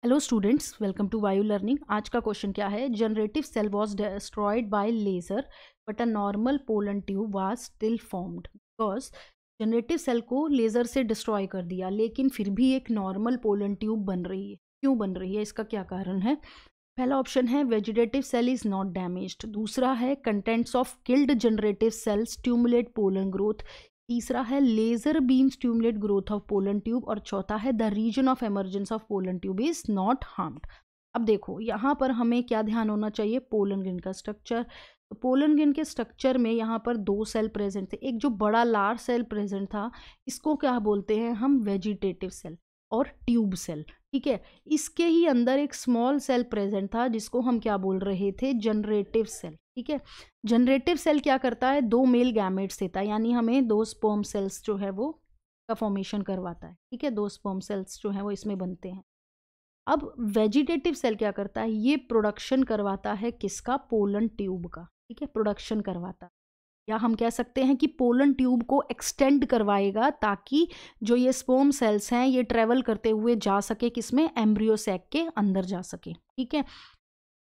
Hello students, welcome to Vayu learning. आज का question क्या है? Generative cell was destroyed by laser but a normal pollen tube was still formed. Because generative cell को laser से destroy कर दिया लेकिन फिर भी एक नॉर्मल पोलन ट्यूब बन रही है। क्यों बन रही है, इसका क्या कारण है? पहला ऑप्शन है vegetative cell is not damaged. दूसरा है contents of killed generative cell stimulate pollen growth. तीसरा है laser beam stimulate growth of pollen tube. और चौथा है the reason of emergence of pollen tube is not harmed. अब देखो यहाँ पर हमें क्या ध्यान होना चाहिए, पोलन ग्रेन का स्ट्रक्चर। तो पोलन ग्रेन के स्ट्रक्चर में यहाँ पर दो सेल प्रेजेंट थे। एक जो बड़ा लार्ज सेल प्रेजेंट था, इसको क्या बोलते हैं हम? वेजिटेटिव सेल और ट्यूब सेल। ठीक है, इसके ही अंदर एक स्मॉल सेल प्रेजेंट था जिसको हम क्या बोल रहे थे? Generative cell. ठीक है, जनरेटिव सेल क्या करता है? दो मेल गैमेट्स देता है, यानी हमें दो स्पर्म सेल्स जो है वो का फॉर्मेशन करवाता है। ठीक है, दो स्पर्म सेल्स जो है वो इसमें बनते हैं। अब वेजिटेटिव सेल क्या करता है? ये प्रोडक्शन करवाता है किसका? पोलन ट्यूब का। ठीक है, प्रोडक्शन करवाता है, या हम कह सकते हैं कि पोलन ट्यूब को एक्सटेंड करवाएगा ताकि जो ये स्पर्म सेल्स हैं ये ट्रेवल करते हुए जा सके किसमें? एम्ब्रियो सैक के अंदर जा सके। ठीक है,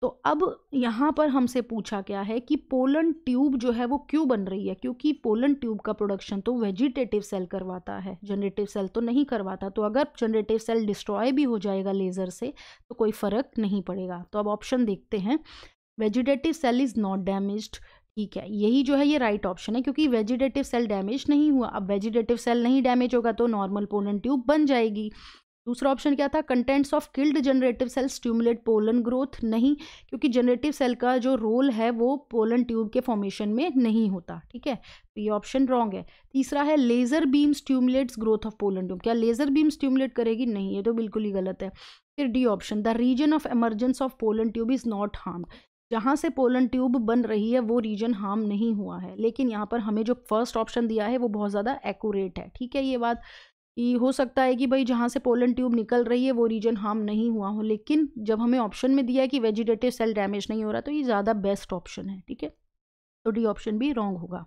तो अब यहाँ पर हमसे पूछा क्या है कि पोलन ट्यूब जो है वो क्यों बन रही है? क्योंकि पोलन ट्यूब का प्रोडक्शन तो वेजिटेटिव सेल करवाता है, जनरेटिव सेल तो नहीं करवाता। तो अगर जनरेटिव सेल डिस्ट्रॉय भी हो जाएगा लेजर से तो कोई फर्क नहीं पड़ेगा। तो अब ऑप्शन देखते हैं, vegetative cell is not damaged. ठीक है, यही जो है ये राइट ऑप्शन है क्योंकि वेजिटेटिव सेल डैमेज नहीं हुआ। अब वेजिटेटिव सेल नहीं डैमेज होगा तो नॉर्मल पोलन ट्यूब बन जाएगी। दूसरा ऑप्शन क्या था? Contents of killed generative cell stimulate pollen growth. नहीं, क्योंकि जनरेटिव सेल का जो रोल है वो पोलन ट्यूब के फॉर्मेशन में नहीं होता। ठीक है, तो ये ऑप्शन रॉन्ग है। तीसरा है laser beam stimulates growth of pollen tube. क्या लेजर बीम स्टिमुलेट करेगी? नहीं, ये तो बिल्कुल ही गलत है। फिर D option, the reason of emergence of pollen tube is not harmed. जहाँ से पोलन ट्यूब बन रही है वो रीजन हार्म नहीं हुआ है। लेकिन यहाँ पर हमें जो फर्स्ट ऑप्शन दिया है वो बहुत ज़्यादा एक्यूरेट है। ठीक है, ये बात कि हो सकता है कि भाई जहाँ से पोलन ट्यूब निकल रही है वो रीजन हार्म नहीं हुआ हो, लेकिन जब हमें ऑप्शन में दिया है कि वेजिटेटिव सेल डैमेज नहीं हो रहा तो ये ज़्यादा बेस्ट ऑप्शन है। ठीक है, तो डी ऑप्शन भी रॉन्ग होगा।